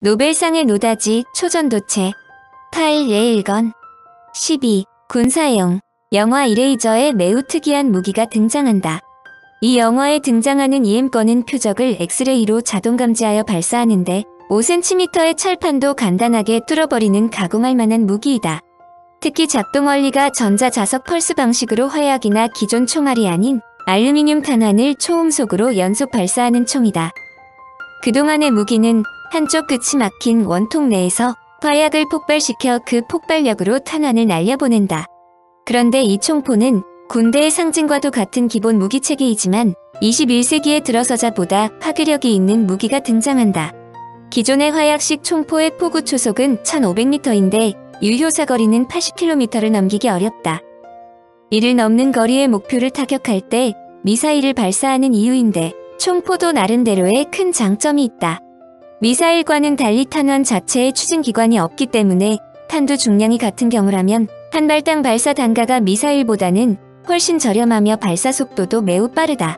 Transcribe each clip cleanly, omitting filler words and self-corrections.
노벨상의 노다지, 초전도체. 8. 레일건. 12. 군사용. 영화 이레이저에 매우 특이한 무기가 등장한다. 이 영화에 등장하는 EM건은 표적을 엑스레이로 자동 감지하여 발사하는데 5cm의 철판도 간단하게 뚫어버리는 가공할 만한 무기이다. 특히 작동 원리가 전자자석 펄스 방식으로 화약이나 기존 총알이 아닌 알루미늄 탄환을 초음속으로 연속 발사하는 총이다. 그동안의 무기는 한쪽 끝이 막힌 원통 내에서 화약을 폭발시켜 그 폭발력으로 탄환을 날려보낸다. 그런데 이 총포는 군대의 상징과도 같은 기본 무기체계이지만 21세기에 들어서자 보다 파괴력이 있는 무기가 등장한다. 기존의 화약식 총포의 포구 초속은 1500m인데 유효 사거리는 80km를 넘기기 어렵다. 이를 넘는 거리의 목표를 타격할 때 미사일을 발사하는 이유인데 총포도 나름대로의 큰 장점이 있다. 미사일과는 달리 탄환 자체에 추진기관이 없기 때문에 탄두 중량이 같은 경우라면 한 발당 발사 단가가 미사일보다는 훨씬 저렴하며 발사 속도도 매우 빠르다.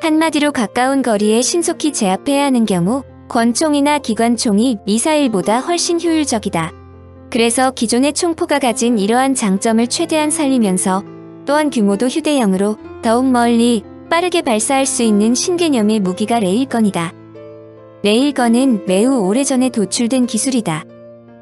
한마디로 가까운 거리에 신속히 제압해야 하는 경우 권총이나 기관총이 미사일보다 훨씬 효율적이다. 그래서 기존의 총포가 가진 이러한 장점을 최대한 살리면서 또한 규모도 휴대용으로 더욱 멀리 빠르게 발사할 수 있는 신개념의 무기가 레일건이다. 레일건은 매우 오래전에 도출된 기술이다.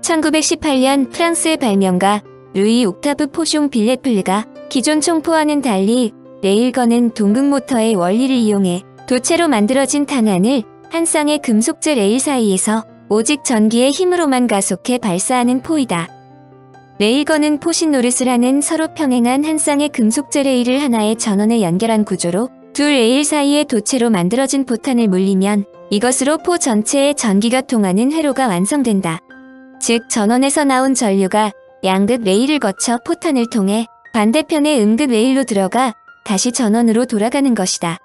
1918년 프랑스의 발명가 루이 옥타브 포숑 빌레플르가 기존 총포와는 달리 레일건은 동극 모터의 원리를 이용해 도체로 만들어진 탄환을 한 쌍의 금속재 레일 사이에서 오직 전기의 힘으로만 가속해 발사하는 포이다. 레일건은 포신 노릇을 하는 서로 평행한 한 쌍의 금속재 레일을 하나의 전원에 연결한 구조로 두 레일 사이의 도체로 만들어진 포탄을 물리면 이것으로 포 전체에 전기가 통하는 회로가 완성된다. 즉 전원에서 나온 전류가 양극 레일을 거쳐 포탄을 통해 반대편의 음극 레일로 들어가 다시 전원으로 돌아가는 것이다.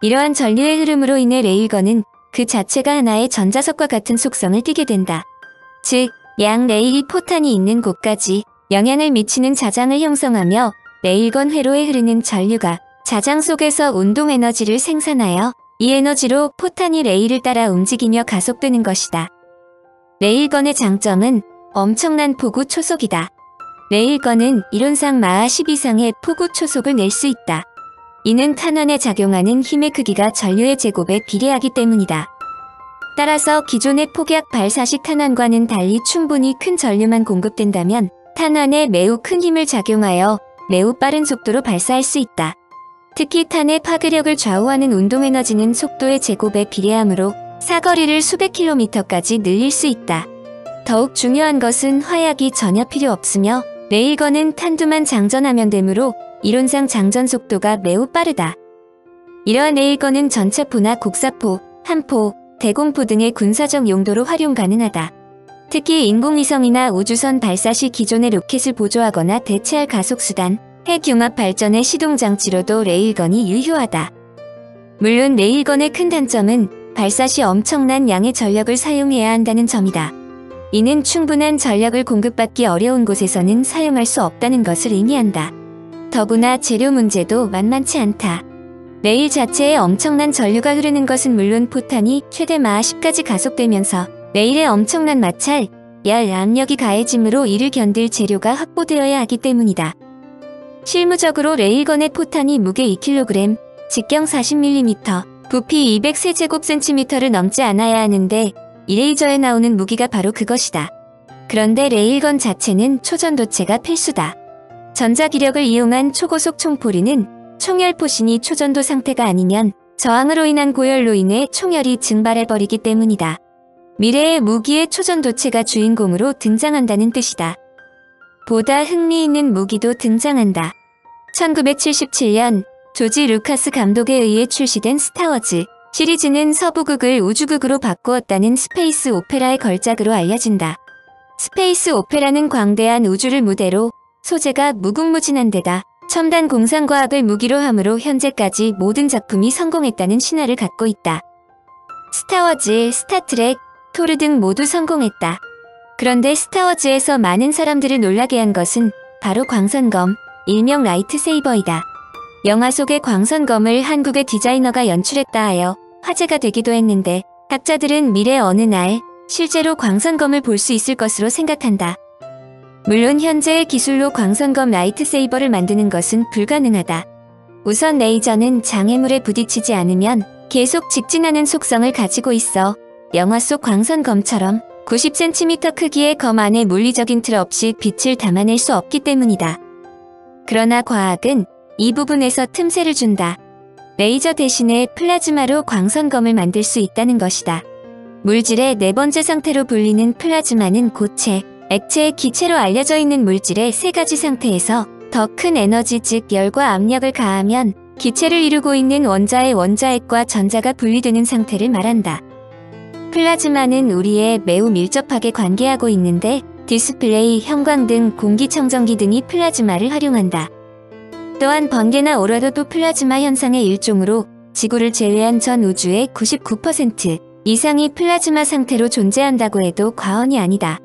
이러한 전류의 흐름으로 인해 레일건은 그 자체가 하나의 전자석과 같은 속성을 띠게 된다. 즉, 양 레일이 포탄이 있는 곳까지 영향을 미치는 자장을 형성하며 레일건 회로에 흐르는 전류가 자장 속에서 운동 에너지를 생산하여 이 에너지로 포탄이 레일을 따라 움직이며 가속되는 것이다. 레일건의 장점은 엄청난 포구 초속이다. 레일건은 이론상 마하 10 이상의 포구 초속을 낼 수 있다. 이는 탄환에 작용하는 힘의 크기가 전류의 제곱에 비례하기 때문이다. 따라서 기존의 폭약 발사식 탄환과는 달리 충분히 큰 전류만 공급된다면 탄환에 매우 큰 힘을 작용하여 매우 빠른 속도로 발사할 수 있다. 특히 탄의 파괴력을 좌우하는 운동에너지는 속도의 제곱에 비례하므로 사거리를 수백 킬로미터까지 늘릴 수 있다. 더욱 중요한 것은 화약이 전혀 필요 없으며 레일건은 탄두만 장전하면 되므로 이론상 장전 속도가 매우 빠르다. 이러한 레일건은 전차포나 곡사포, 함포, 대공포 등의 군사적 용도로 활용 가능하다. 특히 인공위성이나 우주선 발사 시 기존의 로켓을 보조하거나 대체할 가속수단, 핵융합 발전의 시동장치로도 레일건이 유효하다. 물론 레일건의 큰 단점은 발사 시 엄청난 양의 전력을 사용해야 한다는 점이다. 이는 충분한 전력을 공급받기 어려운 곳에서는 사용할 수 없다는 것을 의미한다. 더구나 재료 문제도 만만치 않다. 레일 자체에 엄청난 전류가 흐르는 것은 물론 포탄이 최대 마하 10까지 가속되면서 레일에 엄청난 마찰, 열 압력이 가해지므로 이를 견딜 재료가 확보되어야 하기 때문이다. 실무적으로 레일건의 포탄이 무게 2kg, 직경 40mm, 부피 200세제곱센티미터를 넘지 않아야 하는데 이레이저에 나오는 무기가 바로 그것이다. 그런데 레일건 자체는 초전도체가 필수다. 전자기력을 이용한 초고속 총포리는 총열 포신이 초전도 상태가 아니면 저항으로 인한 고열로 인해 총열이 증발해버리기 때문이다. 미래의 무기의 초전도체가 주인공으로 등장한다는 뜻이다. 보다 흥미있는 무기도 등장한다. 1977년 조지 루카스 감독에 의해 출시된 스타워즈 시리즈는 서부극을 우주극으로 바꾸었다는 스페이스 오페라의 걸작으로 알려진다. 스페이스 오페라는 광대한 우주를 무대로 소재가 무궁무진한 데다 첨단 공상과학을 무기로 함으로 현재까지 모든 작품이 성공했다는 신화를 갖고 있다. 스타워즈, 스타트랙, 토르 등 모두 성공했다. 그런데 스타워즈에서 많은 사람들을 놀라게 한 것은 바로 광선검, 일명 라이트세이버이다. 영화 속의 광선검을 한국의 디자이너가 연출했다 하여 화제가 되기도 했는데 학자들은 미래 어느 날 실제로 광선검을 볼 수 있을 것으로 생각한다. 물론 현재의 기술로 광선검 라이트세이버를 만드는 것은 불가능하다. 우선 레이저는 장애물에 부딪히지 않으면 계속 직진하는 속성을 가지고 있어 영화 속 광선검처럼 90cm 크기의 검 안에 물리적인 틀 없이 빛을 담아낼 수 없기 때문이다. 그러나 과학은 이 부분에서 틈새를 준다. 레이저 대신에 플라즈마로 광선검을 만들 수 있다는 것이다. 물질의 네 번째 상태로 불리는 플라즈마는 고체, 액체, 기체로 알려져 있는 물질의 세 가지 상태에서 더 큰 에너지 즉 열과 압력을 가하면 기체를 이루고 있는 원자의 원자핵과 전자가 분리되는 상태를 말한다. 플라즈마는 우리에 매우 밀접하게 관계하고 있는데 디스플레이, 형광 등 공기청정기 등이 플라즈마를 활용한다. 또한 번개나 오라도도 플라즈마 현상의 일종으로 지구를 제외한 전 우주의 99% 이상이 플라즈마 상태로 존재한다고 해도 과언이 아니다.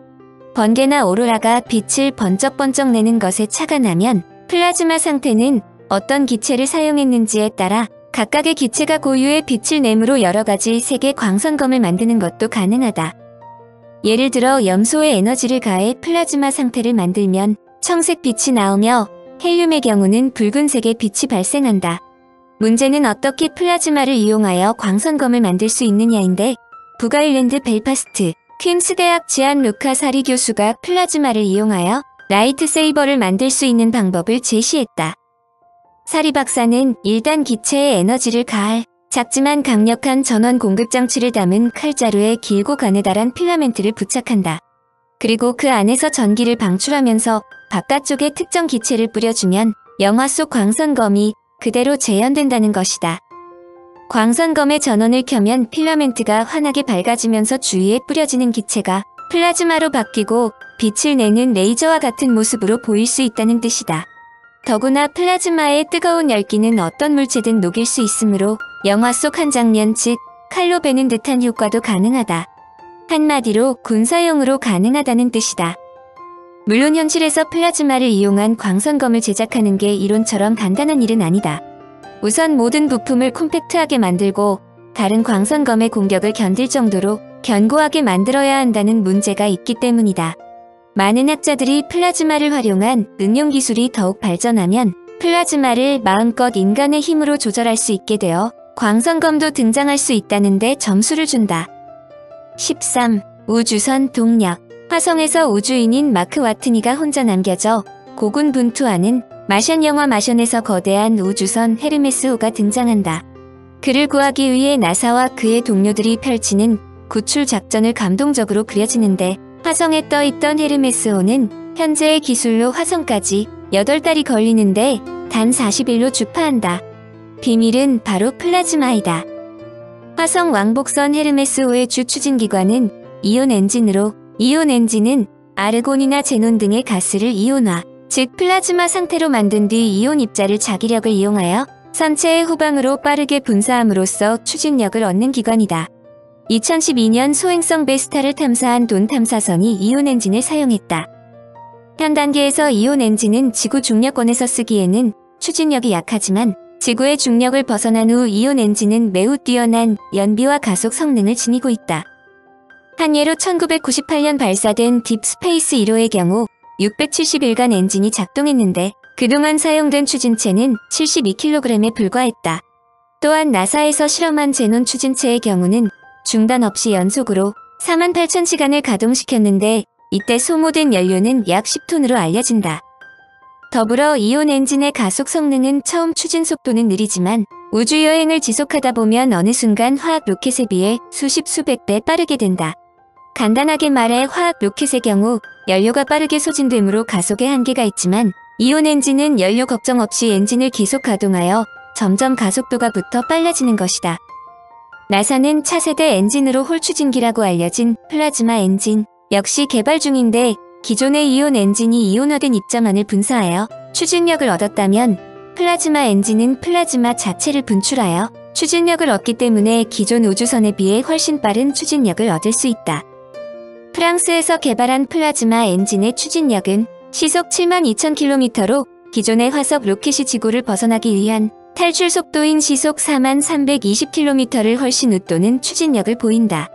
번개나 오로라가 빛을 번쩍번쩍 내는 것에 차가 나면 플라즈마 상태는 어떤 기체를 사용했는지에 따라 각각의 기체가 고유의 빛을 내므로 여러가지 색의 광선검을 만드는 것도 가능하다. 예를 들어 염소의 에너지를 가해 플라즈마 상태를 만들면 청색 빛이 나오며 헬륨의 경우는 붉은색의 빛이 발생한다. 문제는 어떻게 플라즈마를 이용하여 광선검을 만들 수 있느냐인데 북아일랜드 벨파스트 퀸스 대학 지안 루카 사리 교수가 플라즈마를 이용하여 라이트세이버를 만들 수 있는 방법을 제시했다. 사리 박사는 1단 기체에 에너지를 가할 작지만 강력한 전원 공급 장치를 담은 칼자루에 길고 가느다란 필라멘트를 부착한다. 그리고 그 안에서 전기를 방출하면서 바깥쪽에 특정 기체를 뿌려주면 영화 속 광선검이 그대로 재현된다는 것이다. 광선검의 전원을 켜면 필라멘트가 환하게 밝아지면서 주위에 뿌려지는 기체가 플라즈마로 바뀌고 빛을 내는 레이저와 같은 모습으로 보일 수 있다는 뜻이다. 더구나 플라즈마의 뜨거운 열기는 어떤 물체든 녹일 수 있으므로 영화 속 한 장면 즉 칼로 베는 듯한 효과도 가능하다. 한마디로 군사용으로 가능하다는 뜻이다. 물론 현실에서 플라즈마를 이용한 광선검을 제작하는 게 이론처럼 간단한 일은 아니다. 우선 모든 부품을 콤팩트하게 만들고 다른 광선검의 공격을 견딜 정도로 견고하게 만들어야 한다는 문제가 있기 때문이다. 많은 학자들이 플라즈마를 활용한 응용 기술이 더욱 발전하면 플라즈마를 마음껏 인간의 힘으로 조절할 수 있게 되어 광선검도 등장할 수 있다는데 점수를 준다. 13. 우주선 동력. 화성에서 우주인인 마크 와트니가 혼자 남겨져 고군분투하는 마션 영화 마션에서 거대한 우주선 헤르메스호가 등장한다. 그를 구하기 위해 나사와 그의 동료들이 펼치는 구출 작전을 감동적으로 그려지는데 화성에 떠있던 헤르메스호는 현재의 기술로 화성까지 8달이 걸리는데 단 40일로 주파한다. 비밀은 바로 플라즈마이다. 화성 왕복선 헤르메스호의 주 추진기관은 이온 엔진으로 이온 엔진은 아르곤이나 제논 등의 가스를 이온화, 즉 플라즈마 상태로 만든 뒤 이온 입자를 자기력을 이용하여 선체의 후방으로 빠르게 분사함으로써 추진력을 얻는 기관이다. 2012년 소행성 베스타를 탐사한 돈 탐사선이 이온 엔진을 사용했다. 현 단계에서 이온 엔진은 지구 중력권에서 쓰기에는 추진력이 약하지만 지구의 중력을 벗어난 후 이온 엔진은 매우 뛰어난 연비와 가속 성능을 지니고 있다. 한 예로 1998년 발사된 딥스페이스 1호의 경우 670일간 엔진이 작동했는데 그동안 사용된 추진체는 72kg에 불과했다. 또한 나사에서 실험한 제논 추진체의 경우는 중단 없이 연속으로 48,000시간을 가동시켰는데 이때 소모된 연료는 약 10톤으로 알려진다. 더불어 이온 엔진의 가속 성능은 처음 추진 속도는 느리지만 우주여행을 지속하다 보면 어느 순간 화학 로켓에 비해 수십 수백 배 빠르게 된다. 간단하게 말해 화학 로켓의 경우 연료가 빠르게 소진되므로 가속에 한계가 있지만 이온 엔진은 연료 걱정 없이 엔진을 계속 가동하여 점점 가속도가 붙어 빨라지는 것이다. 나사는 차세대 엔진으로 홀 추진기라고 알려진 플라즈마 엔진 역시 개발 중인데 기존의 이온 엔진이 이온화된 입자만을 분사하여 추진력을 얻었다면 플라즈마 엔진은 플라즈마 자체를 분출하여 추진력을 얻기 때문에 기존 우주선에 비해 훨씬 빠른 추진력을 얻을 수 있다. 프랑스에서 개발한 플라즈마 엔진의 추진력은 시속 72,000km로 기존의 화석 로켓이 지구를 벗어나기 위한 탈출 속도인 시속 4320km를 훨씬 웃도는 추진력을 보인다.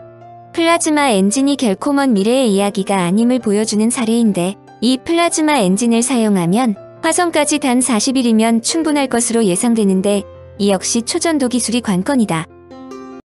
플라즈마 엔진이 결코 먼 미래의 이야기가 아님을 보여주는 사례인데, 이 플라즈마 엔진을 사용하면 화성까지 단 40일이면 충분할 것으로 예상되는데, 이 역시 초전도 기술이 관건이다.